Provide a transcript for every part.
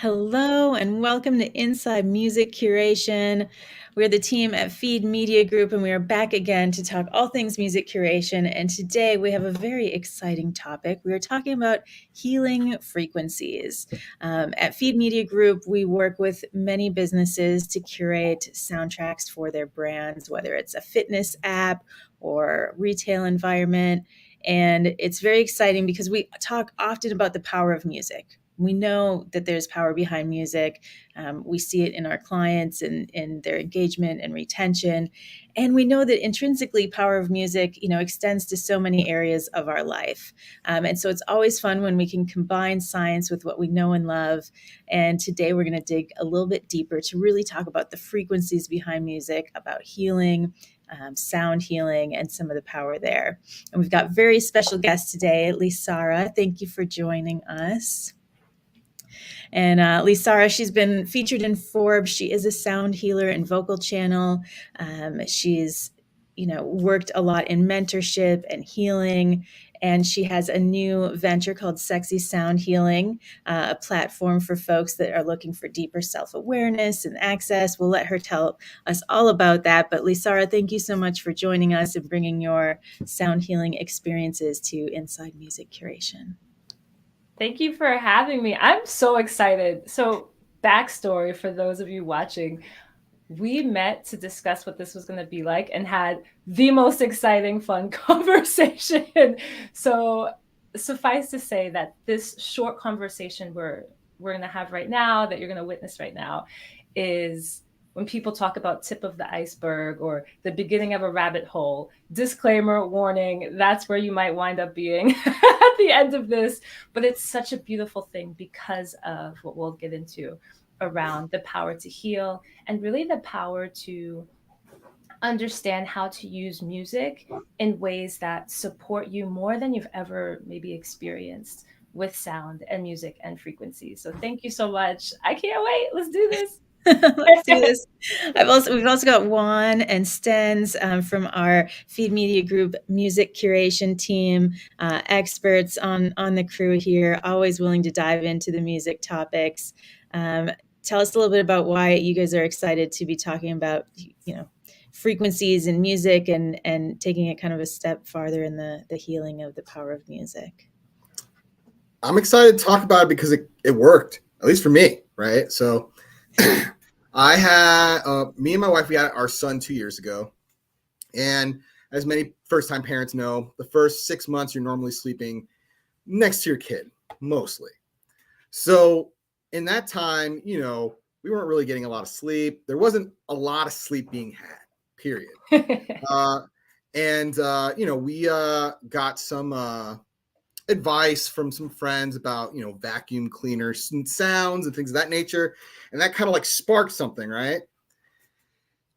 Hello and welcome to Inside Music Curation. We're the team at Feed Media Group and we are back again to talk all things music curation. And today we have a very exciting topic. We are talking about healing frequencies. At Feed Media Group, we work with many businesses to curate soundtracks for their brands, whether it's a fitness app or retail environment. And it's very exciting because we talk often about the power of music. We know that there's power behind music. We see it in our clients and in their engagement and retention. And we know that intrinsically power of music, extends to so many areas of our life. And so it's always fun when we can combine science with what we know and love. And today we're going to dig a little bit deeper to really talk about the frequencies behind music, about healing, sound healing, and some of the power there. And we've got very special guests today, Lisára. Thank you for joining us. And Lisára, she's been featured in Forbes. She is a sound healer and vocal channel. She's, worked a lot in mentorship and healing. And she has a new venture called Sexy Sound Healing, a platform for folks that are looking for deeper self-awareness and access. We'll let her tell us all about that. But Lisára, thank you so much for joining us and bringing your sound healing experiences to Inside Music Curation. Thank you for having me. I'm so excited. So, backstory for those of you watching, we met to discuss what this was going to be like and had the most exciting, fun conversation. So, suffice to say that this short conversation we're going to have right now, that you're going to witness right now, is when people talk about tip of the iceberg or the beginning of a rabbit hole, disclaimer, warning, that's where you might wind up being at the end of this. But it's such a beautiful thing because of what we'll get into around the power to heal and really the power to understand how to use music in ways that support you more than you've ever maybe experienced with sound and music and frequencies. So thank you so much. I can't wait. Let's do this. Let's do this. We've also got Juan and Stens from our Feed Media Group music curation team, experts on the crew here, always willing to dive into the music topics. Tell us a little bit about why you guys are excited to be talking about, frequencies and music and taking it kind of a step farther in the healing of the power of music. I'm excited to talk about it because it worked, at least for me, right? So I had me and my wife, we had our son 2 years ago. And as many first-time parents know, the first 6 months you're normally sleeping next to your kid, mostly. So in that time, we weren't really getting a lot of sleep. There wasn't a lot of sleep being had, period. We got some advice from some friends about, vacuum cleaners and sounds and things of that nature. And that kind of like sparked something, right?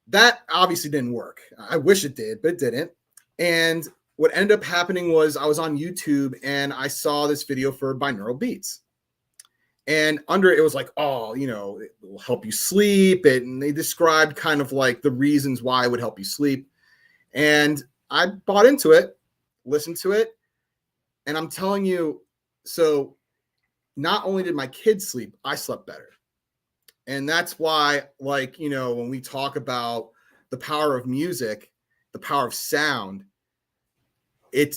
That obviously didn't work. I wish it did, but it didn't. And what ended up happening was I was on YouTube and I saw this video for Binaural Beats. And under it was like, it will help you sleep. And they described kind of like the reasons why it would help you sleep. And I bought into it, listened to it. And I'm telling you, so not only did my kids sleep, I slept better. And that's why, when we talk about the power of music, the power of sound,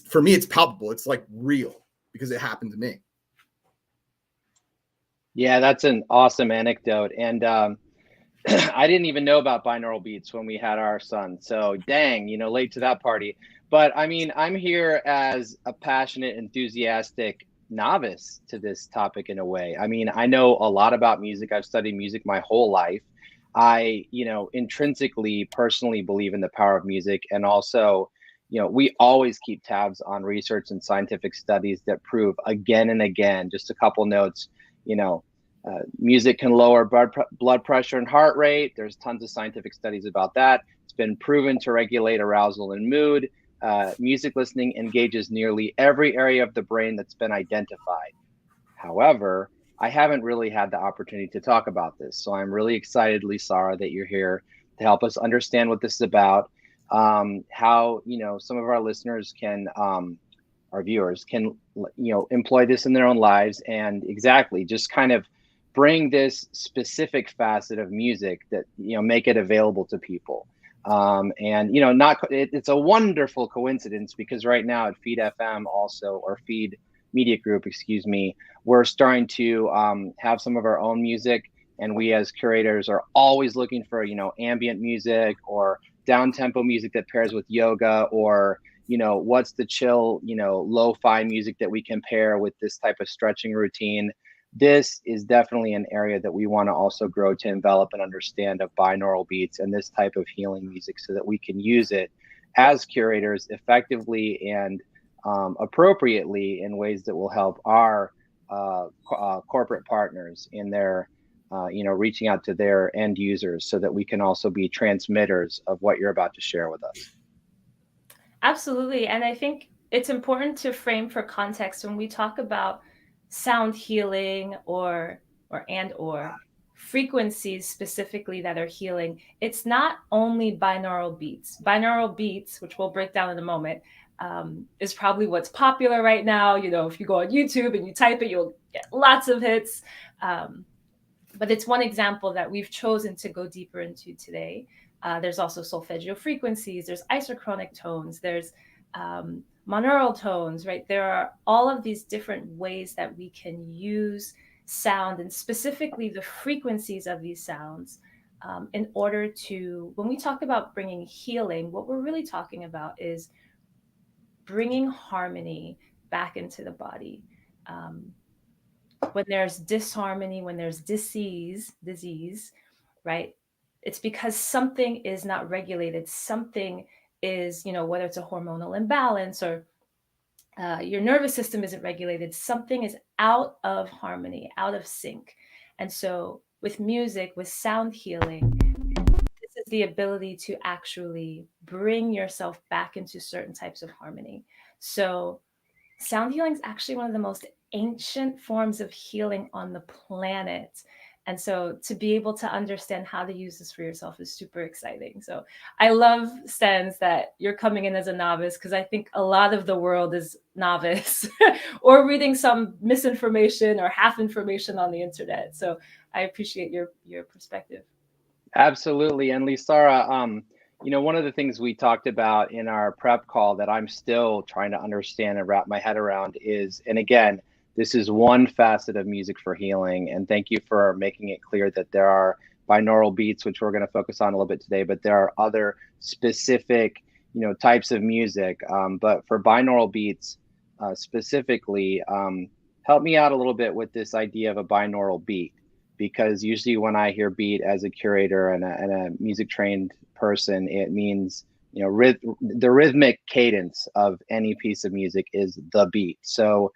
for me, it's palpable. It's like real because it happened to me. Yeah, that's an awesome anecdote. And I didn't even know about binaural beats when we had our son. So dang, late to that party. But I mean, I'm here as a passionate, enthusiastic novice to this topic in a way. I mean, I know a lot about music. I've studied music my whole life. I, intrinsically, personally believe in the power of music. And also, we always keep tabs on research and scientific studies that prove again and again, just a couple notes, music can lower blood pressure and heart rate. There's tons of scientific studies about that. It's been proven to regulate arousal and mood. Music listening engages nearly every area of the brain that's been identified. However, I haven't really had the opportunity to talk about this. So I'm really excited, Lisára, that you're here to help us understand what this is about, how, some of our listeners can, our viewers can, employ this in their own lives and exactly just kind of bring this specific facet of music that, make it available to people. And it's a wonderful coincidence because right now at Feed FM also, or Feed Media Group, excuse me, we're starting to have some of our own music, and we as curators are always looking for ambient music or down tempo music that pairs with yoga, or what's the chill lo-fi music that we can pair with this type of stretching routine. This is definitely an area that we want to also grow to envelop and understand of binaural beats and this type of healing music, so that we can use it as curators effectively and appropriately in ways that will help our corporate partners in their reaching out to their end users, so that we can also be transmitters of what you're about to share with us. Absolutely. And I think it's important to frame for context when we talk about sound healing or frequencies specifically that are healing. It's not only binaural beats. Binaural beats, which we'll break down in a moment, is probably what's popular right now. If you go on YouTube and you type it, you'll get lots of hits. But it's one example that we've chosen to go deeper into today. There's also solfeggio frequencies, there's isochronic tones, there's monaural tones, right? There are all of these different ways that we can use sound, and specifically the frequencies of these sounds, in order to, when we talk about bringing healing, what we're really talking about is bringing harmony back into the body. When there's disharmony, when there's disease, right? It's because something is not regulated. Something is, whether it's a hormonal imbalance or your nervous system isn't regulated, something is out of harmony, out of sync. And so with music, with sound healing, this is the ability to actually bring yourself back into certain types of harmony. So sound healing is actually one of the most ancient forms of healing on the planet. And so to be able to understand how to use this for yourself is super exciting. So I love, Stens, that you're coming in as a novice, because I think a lot of the world is novice or reading some misinformation or half information on the internet. So I appreciate your perspective. Absolutely. And Lisára, one of the things we talked about in our prep call that I'm still trying to understand and wrap my head around is, and again, this is one facet of music for healing. And thank you for making it clear that there are binaural beats, which we're going to focus on a little bit today, but there are other specific, types of music. But for binaural beats specifically, help me out a little bit with this idea of a binaural beat. Because usually when I hear beat as a curator and a music trained person, it means, the rhythmic cadence of any piece of music is the beat. So,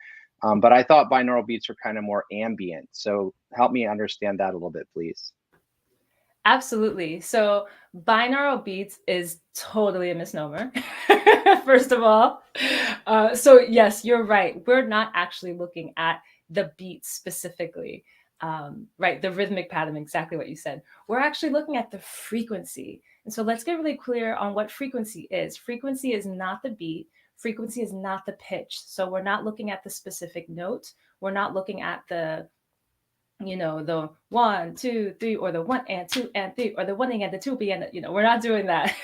but I thought binaural beats were kind of more ambient. So help me understand that a little bit, please. Absolutely. So binaural beats is totally a misnomer, first of all. So yes, you're right. We're not actually looking at the beat specifically. Right, the rhythmic pattern, exactly what you said. We're actually looking at the frequency. And so let's get really clear on what frequency is. Frequency is not the beat. Frequency is not the pitch. So we're not looking at the specific note. We're not looking at the 1, 2, 3, or the 1 and 2 and 3, or the 1 and the 2 and we're not doing that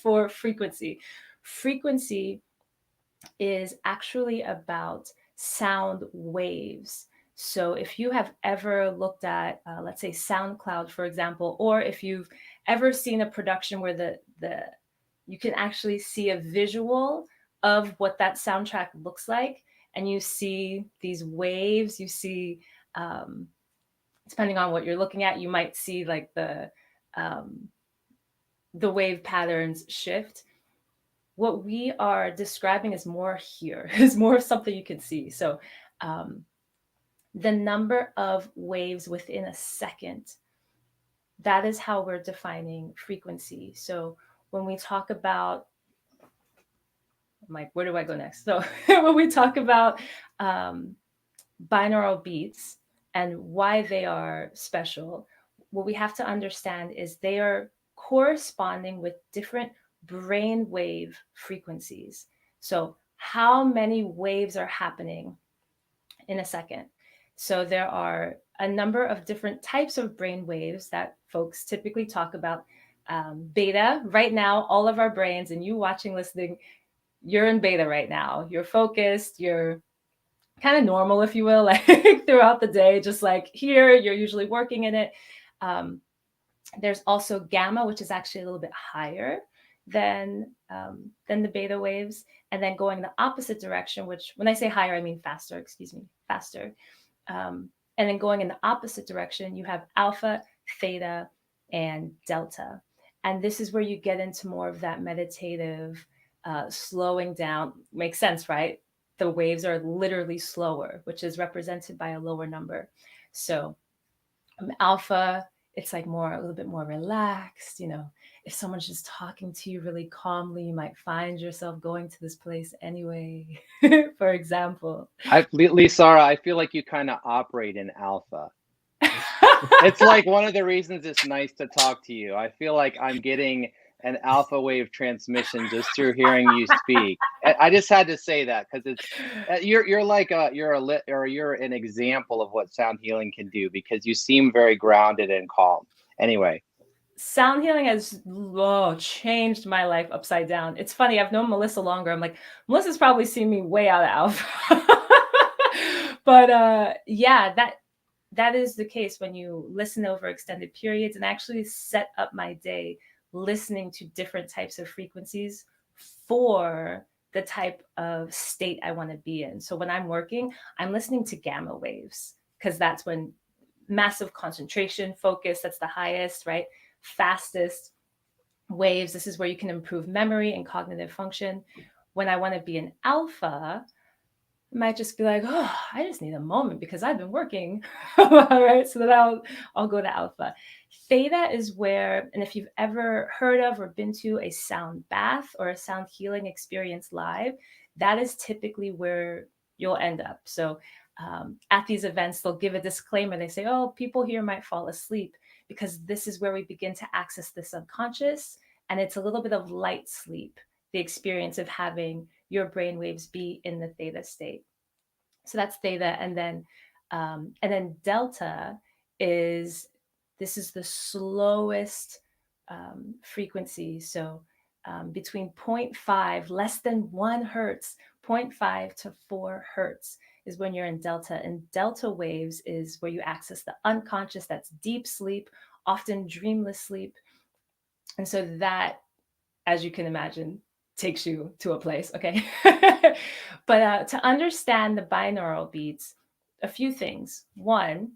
for frequency. Frequency is actually about sound waves. So if you have ever looked at, let's say, SoundCloud, for example, or if you've ever seen a production where you can actually see a visual of what that soundtrack looks like, and you see these waves, you see, depending on what you're looking at, you might see like the wave patterns shift. What we are describing is more here, is more of something you can see. So the number of waves within a second, that is how we're defining frequency. So when we talk about, I'm like, where do I go next? So when we talk about binaural beats and why they are special, what we have to understand is they are corresponding with different brainwave frequencies. So how many waves are happening in a second? So there are a number of different types of brain waves that folks typically talk about. Beta, right now, all of our brains, and you watching, listening, you're in beta right now. You're focused, you're kind of normal, if you will, like throughout the day, just like here, you're usually working in it. There's also gamma, which is actually a little bit higher than the beta waves, and then going the opposite direction, which when I say higher, I mean faster, excuse me, faster. And then going in the opposite direction, you have alpha, theta, and delta. And this is where you get into more of that meditative, slowing down. Makes sense, right? The waves are literally slower, which is represented by a lower number. So alpha, it's like more, a little bit more relaxed. You know, if someone's just talking to you really calmly, you might find yourself going to this place anyway, for example. Lisára, I feel like you kind of operate in alpha. It's like one of the reasons it's nice to talk to you. I feel like I'm getting an alpha wave transmission just through hearing you speak. I just had to say that because it's you're like you're an example of what sound healing can do, because you seem very grounded and calm. Anyway, sound healing has changed my life upside down. It's funny, I've known Melissa longer. I'm like, Melissa's probably seen me way out of alpha. But yeah, that is the case when you listen over extended periods, and actually set up my day listening to different types of frequencies for the type of state I want to be in. So when I'm working, I'm listening to gamma waves, because that's when massive concentration, focus, that's the highest, right? Fastest waves. This is where you can improve memory and cognitive function. When I want to be an alpha, I might just be like, oh, I just need a moment because I've been working. All right. So then I'll go to alpha. Theta is where, and if you've ever heard of or been to a sound bath or a sound healing experience live, that is typically where you'll end up. So at these events, they'll give a disclaimer. They say, oh, people here might fall asleep, because this is where we begin to access the subconscious. And it's a little bit of light sleep, the experience of having your brain waves be in the theta state. So that's theta. And then delta is, this is the slowest frequency. So between 0.5, less than 1 hertz, 0.5 to 4 hertz is when you're in delta. And delta waves is where you access the unconscious. That's deep sleep, often dreamless sleep. And so that, as you can imagine, takes you to a place, okay? But to understand the binaural beats, a few things. One,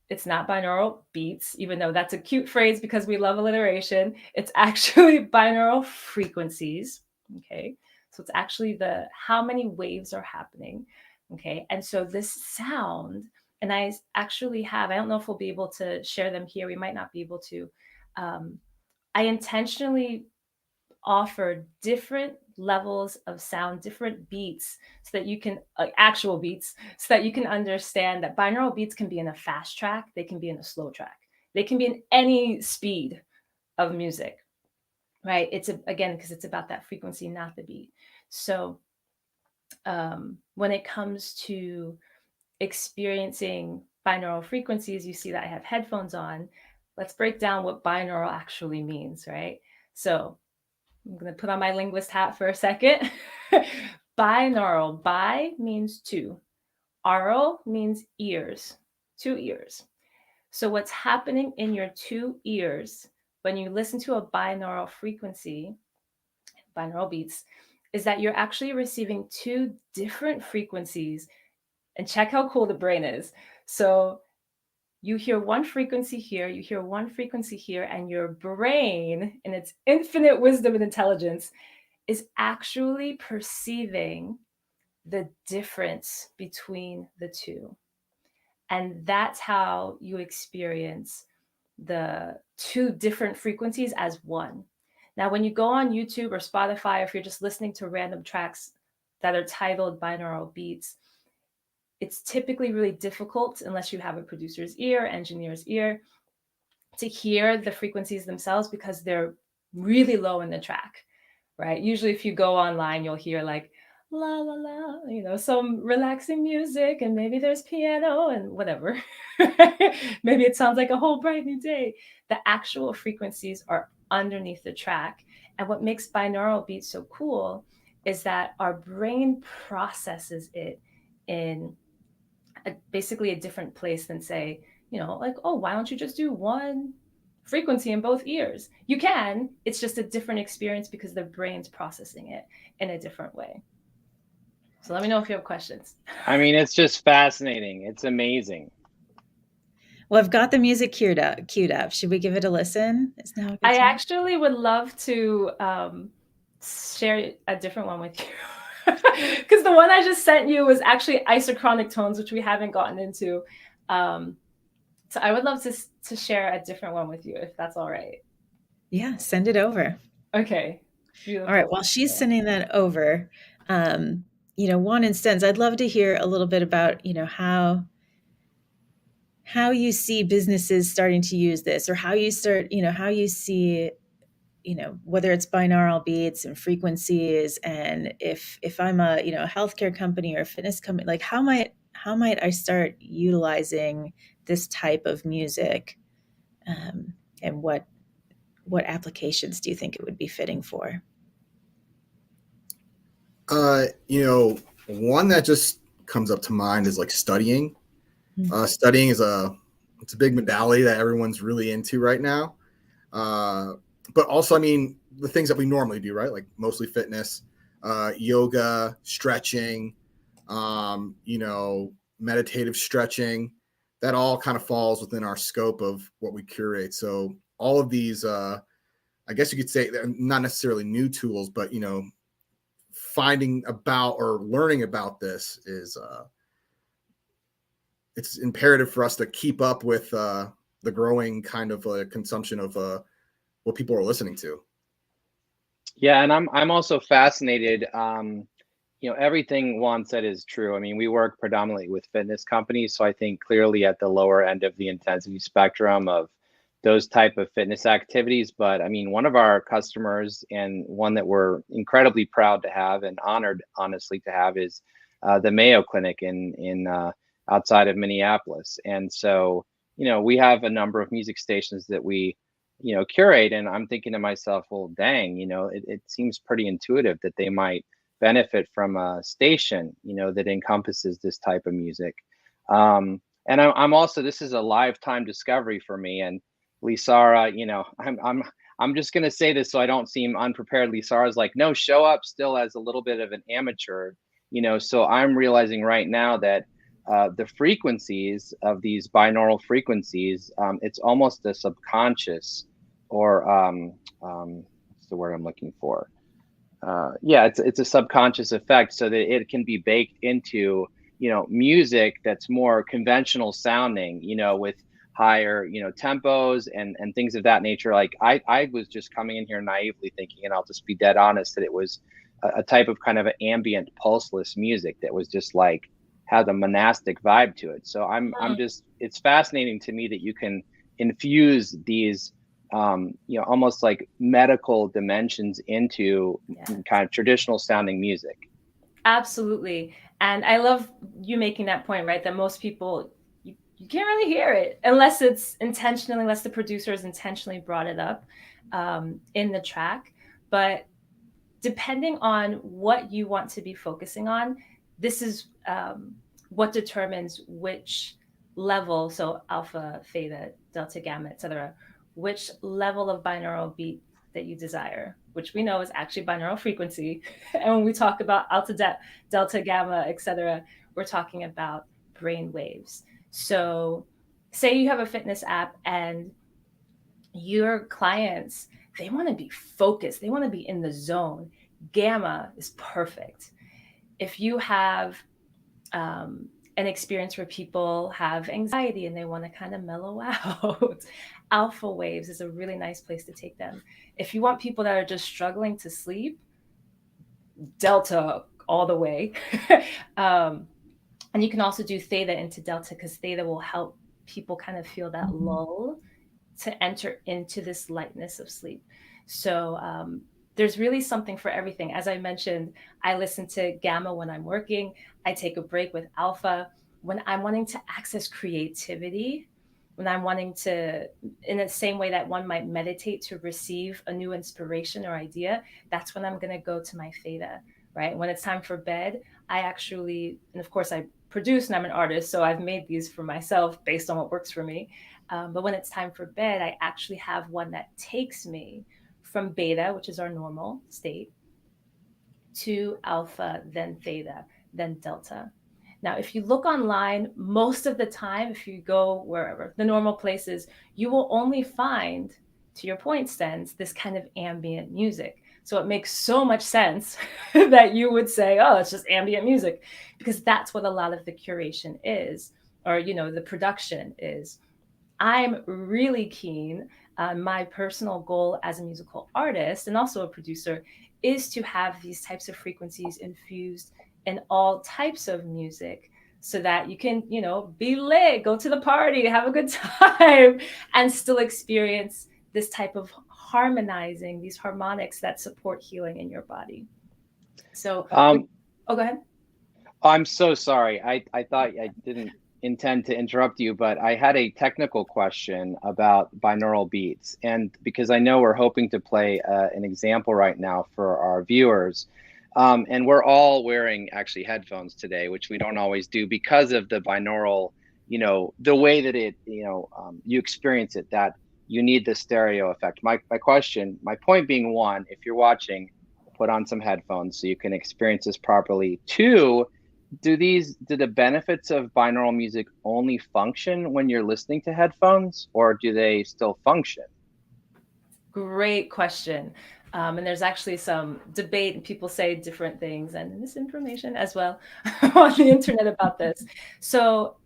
it's not binaural beats, even though that's a cute phrase because we love alliteration. It's actually binaural frequencies, okay? So it's actually the how many waves are happening, okay? And so this sound, and I actually have, I don't know if we'll be able to share them here. We might not be able to. I intentionally offer different levels of sound, different beats, so that you can, actual beats, so that you can understand that binaural beats can be in a fast track, they can be in a slow track, they can be in any speed of music, right? It's again, because it's about that frequency, not the beat. So when it comes to experiencing binaural frequencies, you see that I have headphones on. Let's break down what binaural actually means, right? So I'm going to put on my linguist hat for a second. Binaural, bi means two. Aural means ears, 2 ears. So what's happening in your 2 ears when you listen to a binaural frequency, binaural beats, is that you're actually receiving 2 different frequencies. And check how cool the brain is. So you hear one frequency here, you hear one frequency here, and your brain, in its infinite wisdom and intelligence, is actually perceiving the difference between the 2. And that's how you experience the 2 different frequencies as one. Now, when you go on YouTube or Spotify, or if you're just listening to random tracks that are titled binaural beats, it's typically really difficult, unless you have a producer's ear, engineer's ear, to hear the frequencies themselves, because they're really low in the track, right? Usually if you go online, you'll hear like la la la, some relaxing music, and maybe there's piano and whatever. Maybe it sounds like a whole bright new day. The actual frequencies are underneath the track. And what makes binaural beats so cool is that our brain processes it in basically a different place than, say, like, oh, why don't you just do one frequency in both ears? You can, it's just a different experience because the brain's processing it in a different way. So let me know if you have questions. I mean, it's just fascinating. It's amazing. Well, I've got the music queued up. Should we give it a listen? Is now a good I time? actually would love to share a different one with you. Because the one I just sent you was actually isochronic tones, which we haven't gotten into. So I would love to share a different one with you, if that's all right. Yeah, send it over. Okay. Beautiful. All right. While she's sending that over, one instance, I'd love to hear a little bit about, how you see businesses starting to use this, or how you see, whether it's binaural beats and frequencies, and if I'm a, a healthcare company or a fitness company, like how might I start utilizing this type of music, and what applications do you think it would be fitting for? One that just comes up to mind is like studying. Studying is it's a big modality that everyone's really into right now. But also, I mean, the things that we normally do, right? Like mostly fitness, yoga, stretching, meditative stretching, that all kind of falls within our scope of what we curate. So all of these, I guess you could say, they're not necessarily new tools, but, finding about or learning about this is, it's imperative for us to keep up with the growing kind of consumption of what people are listening to. Yeah, and I'm also fascinated. Everything Juan said is true. I mean, we work predominantly with fitness companies, so I think clearly at the lower end of the intensity spectrum of those type of fitness activities. But I mean, one of our customers, and one that we're incredibly proud to have and honored, honestly, to have, is the Mayo Clinic in outside of Minneapolis. And so, we have a number of music stations that we curate, and I'm thinking to myself, well, dang, it seems pretty intuitive that they might benefit from a station that encompasses this type of music. And I'm also, this is a lifetime discovery for me. And Lisára, I'm just going to say this so I don't seem unprepared. Lisára's like, no, show up still as a little bit of an amateur, so I'm realizing right now that the frequencies of these binaural frequencies, it's almost a subconscious, or what's the word I'm looking for? It's a subconscious effect, so that it can be baked into music that's more conventional sounding, with higher tempos and things of that nature. Like I was just coming in here naively thinking, and I'll just be dead honest, that it was a type of kind of an ambient pulseless music that was just like had a monastic vibe to it. So I'm just, it's fascinating to me that you can infuse these almost like medical dimensions into kind of traditional sounding music. Absolutely. And I love you making that point, right? That most people, you can't really hear it unless it's intentionally, unless the producers intentionally brought it up in the track. But depending on what you want to be focusing on, this is what determines which level, so alpha, theta, delta, gamma, etc., which level of binaural beat that you desire, which we know is actually binaural frequency. And when we talk about alpha, delta, gamma, etc., we're talking about brain waves. So say you have a fitness app and your clients, they want to be focused, they want to be in the zone. Gamma is perfect. If you have an experience where people have anxiety and they want to kind of mellow out, alpha waves is a really nice place to take them. If you want people that are just struggling to sleep, delta all the way. And you can also do theta into delta, because theta will help people kind of feel that lull to enter into this lightness of sleep. So there's really something for everything. As I mentioned, I listen to gamma when I'm working. I take a break with alpha when I'm wanting to access creativity, when I'm wanting to, in the same way that one might meditate to receive a new inspiration or idea, that's when I'm going to go to my theta, right? When it's time for bed, I actually, and of course I produce and I'm an artist, so I've made these for myself based on what works for me. But when it's time for bed, I actually have one that takes me from beta, which is our normal state, to alpha, then theta, then delta. Now, if you look online, most of the time, if you go wherever, the normal places, you will only find, to your point, Stens, this kind of ambient music. So it makes so much sense that you would say, oh, it's just ambient music, because that's what a lot of the curation is, or, the production is. I'm really keen. My personal goal as a musical artist and also a producer is to have these types of frequencies infused in all types of music so that you can, be lit, go to the party, have a good time, and still experience this type of harmonizing, these harmonics that support healing in your body. So, go ahead. I'm so sorry. I thought I didn't intend to interrupt you, but I had a technical question about binaural beats. And because I know we're hoping to play an example right now for our viewers. And we're all wearing actually headphones today, which we don't always do because of the binaural, the way that it, you experience it, that you need the stereo effect. My point being, one, if you're watching, put on some headphones so you can experience this properly. Two, do the benefits of binaural music only function when you're listening to headphones, or do they still function? Great question. And there's actually some debate, and people say different things and misinformation as well on the internet about this. So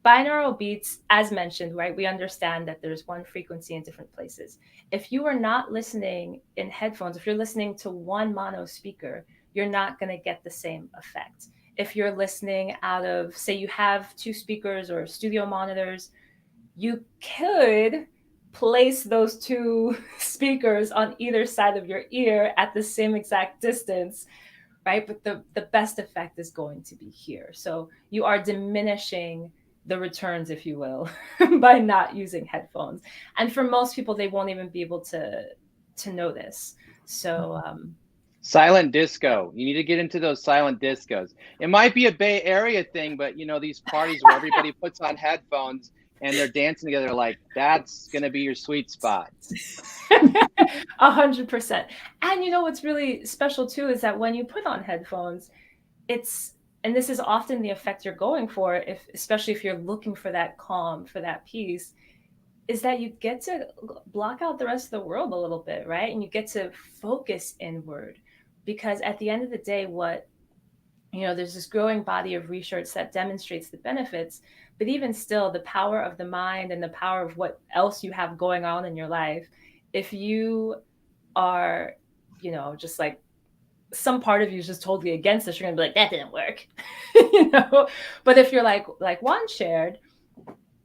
binaural beats, as mentioned, right, we understand that there's one frequency in different places. If you are not listening in headphones, if you're listening to one mono speaker, you're not going to get the same effect. If you're listening out of, say you have two speakers or studio monitors, you could place those two speakers on either side of your ear at the same exact distance, right? But the best effect is going to be here. So you are diminishing the returns, if you will, by not using headphones. And for most people, they won't even be able to know this. So silent disco. You need to get into those silent discos. It might be a Bay Area thing, but these parties where everybody puts on headphones and they're dancing together, like, that's going to be your sweet spot. 100%. And what's really special too is that when you put on headphones, and this is often the effect you're going for, especially if you're looking for that calm, for that peace, is that you get to block out the rest of the world a little bit, right? And you get to focus inward, because at the end of the day, there's this growing body of research that demonstrates the benefits, but even still, the power of the mind and the power of what else you have going on in your life, if you are, just like, some part of you is just totally against this, you're gonna be like, that didn't work. But if you're like Juan shared,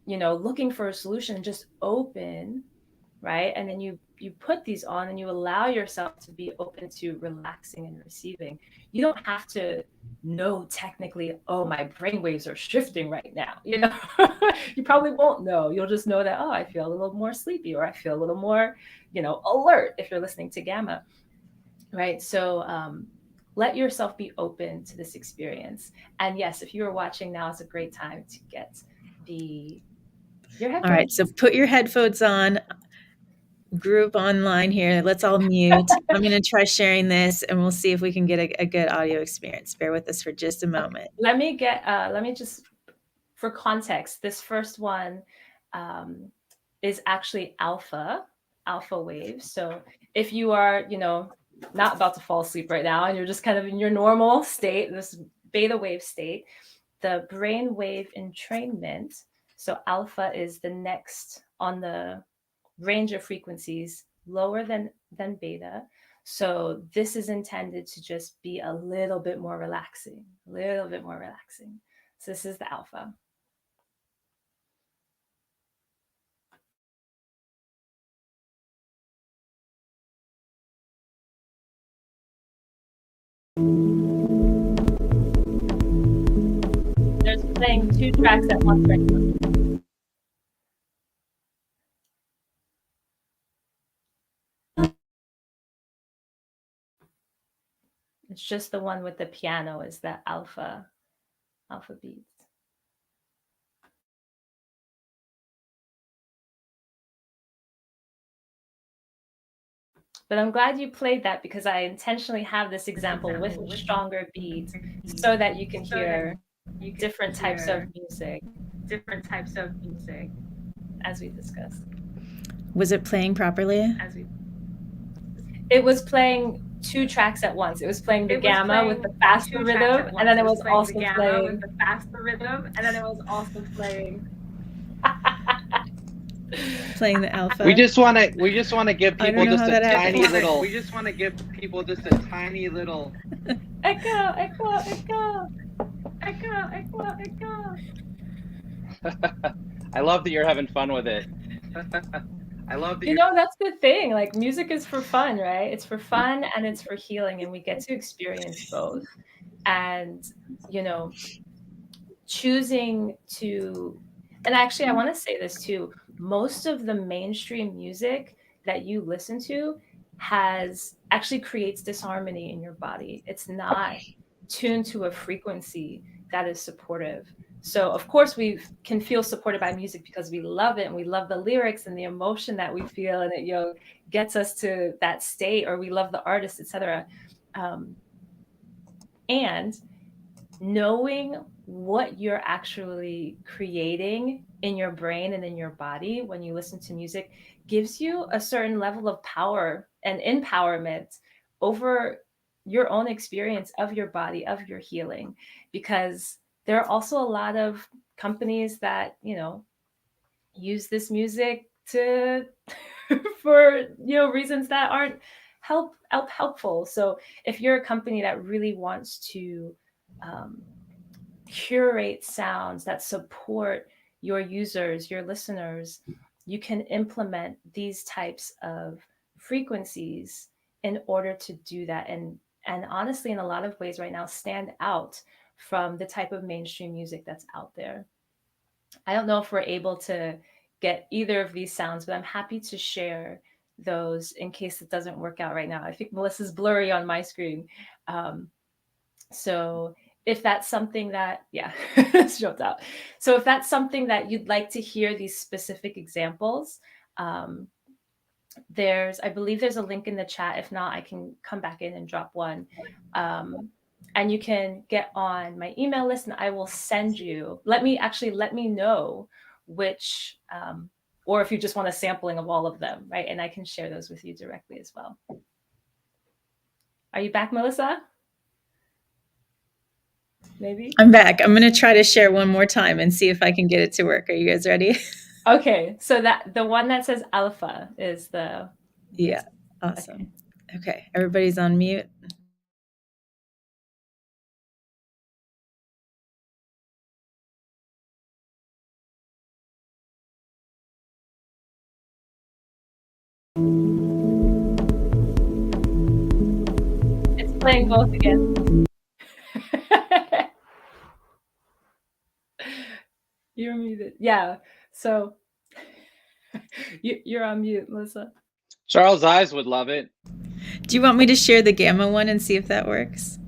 looking for a solution, just open, right? And then you put these on and you allow yourself to be open to relaxing and receiving. You don't have to know technically, oh, my brainwaves are shifting right now. You probably won't know. You'll just know that, oh, I feel a little more sleepy, or I feel a little more, alert if you're listening to gamma, right? So let yourself be open to this experience. And yes, if you are watching, now is a great time to get your headphones. All right, so put your headphones on. Group online here. Let's all mute. I'm going to try sharing this, and we'll see if we can get a good audio experience. Bear with us for just a moment. Let me just, for context, this first one is actually alpha waves. So if you are, not about to fall asleep right now, and you're just kind of in your normal state, this beta wave state, the brain wave entrainment. So alpha is the next on the range of frequencies, lower than beta. So this is intended to just be a little bit more relaxing. So this is the alpha. There's playing 2 tracks at once right now. It's just the one with the piano is the alpha beats. But I'm glad you played that because I intentionally have this example with stronger beats so that you can hear different types of music as we discussed. Was it playing properly? It was playing 2 tracks at once. It was playing the gamma with the faster rhythm, and then it was also playing the alpha. We just want to give people just a tiny little. We just want to give people just a tiny little echo. I love that you're having fun with it. I love that. You know, that's the thing. Like, music is for fun, right? It's for fun and it's for healing, and we get to experience both. And, you know, choosing to, and actually, I want to say this too. Most of the mainstream music that you listen to actually creates disharmony in your body. It's not tuned to a frequency that is supportive. So of course we can feel supported by music because we love it and we love the lyrics and the emotion that we feel, and it, you know, gets us to that state, or we love the artist, etc. And knowing what you're actually creating in your brain and in your body when you listen to music gives you a certain level of power and empowerment over your own experience of your body, of your healing, because there are also a lot of companies that, you know, use this music to for, you know, reasons that aren't helpful. So if you're a company that really wants to curate sounds that support your users, your listeners, you can implement these types of frequencies in order to do that. And honestly, in a lot of ways right now, stand out from the type of mainstream music that's out there. I don't know if we're able to get either of these sounds, but I'm happy to share those in case it doesn't work out right now. I think Melissa's blurry on my screen. So if that's something that, yeah, it's jumped out. So if that's something that you'd like to hear these specific examples, I believe there's a link in the chat. If not, I can come back in and drop one. And you can get on my email list and I will send you, let me know which, or if you just want a sampling of all of them, right? And I can share those with you directly as well. Are you back, Melissa? Maybe? I'm back. I'm going to try to share one more time and see if I can get it to work. Are you guys ready? Okay. So that the one that says alpha is the... Yeah. Awesome. Okay. Everybody's on mute. It's playing both again. You're muted. Yeah. So you're on mute, Melissa. Charles' eyes would love it. Do you want me to share the gamma one and see if that works?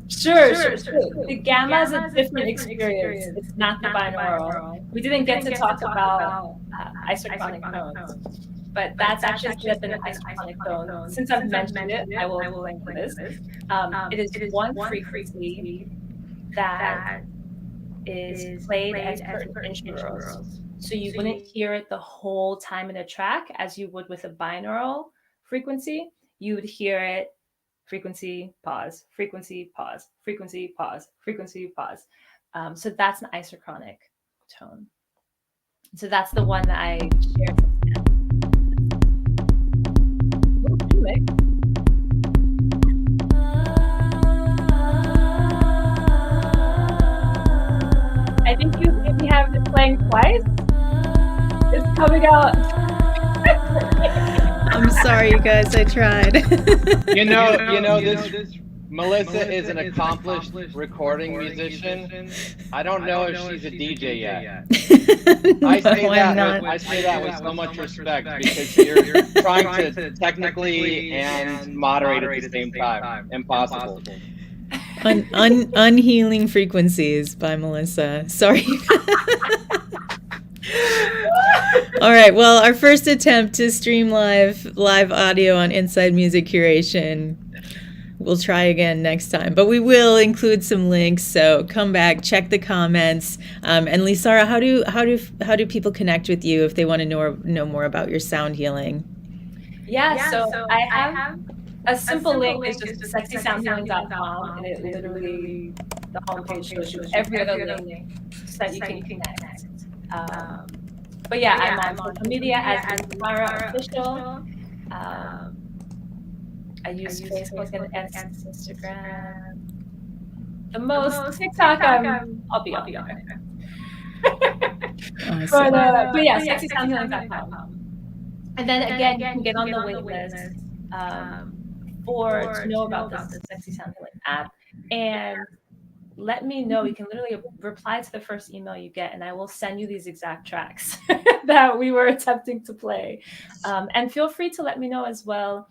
Sure. The gamma is a different experience. It's not the binaural. We didn't get to talk about isochronic tones, but that's actually just an isochronic tone. Since I've mentioned it, I will link this. It is one frequency that is played as certain intros. So you wouldn't hear it the whole time in a track as you would with a binaural frequency. You would hear it frequency, pause, frequency, pause, frequency, pause, frequency, pause. So that's an isochronic tone. So that's the one that I shared. I think you maybe have it playing twice. It's coming out. I'm sorry, you guys. I tried. You know, Melissa is an accomplished recording musician. I don't know if she's a DJ yet. I say that with so much respect because you're trying to technically and moderate at the same time. Impossible. Unhealing Frequencies by Melissa. Sorry. All right. Well, our first attempt to stream live audio on Inside Music Curation. We'll try again next time, but we will include some links. So come back, check the comments. And Lisára, how do people connect with you if they want to know more about your sound healing? Yeah, so I have a simple link. It's just sexysoundhealing.com, and it literally, the homepage shows you every other link so that you can connect. But yeah, I'm on social media as Lisára Official. I use Facebook and Instagram. The most TikTok, I'll be on there. Awesome. But yeah, sexysoundhealing.com. And then again, you can get on the wait list to know about the Sexy Sound Healing app. And let me know. You can literally reply to the first email you get, and I will send you these exact tracks that we were attempting to play. And feel free to let me know as well,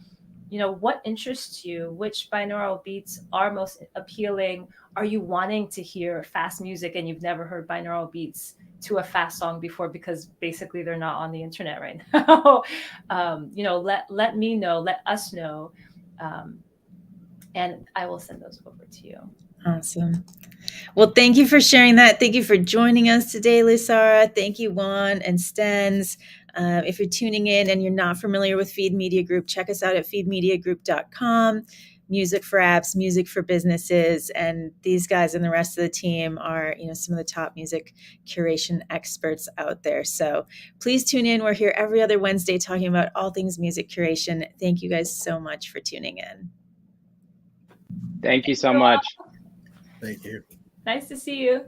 what interests you, which binaural beats are most appealing. Are you wanting to hear fast music and you've never heard binaural beats to a fast song before because basically they're not on the internet right now? Let me know, let us know, and I will send those over to you. Awesome. Well, thank you for sharing that. Thank you for joining us today, Lisára. Thank you, Juan and Stens. If you're tuning in and you're not familiar with Feed Media Group, check us out at feedmediagroup.com. Music for apps, music for businesses, and these guys and the rest of the team are, some of the top music curation experts out there. So please tune in. We're here every other Wednesday talking about all things music curation. Thank you guys so much for tuning in. Thank you so much. Thank you. Nice to see you.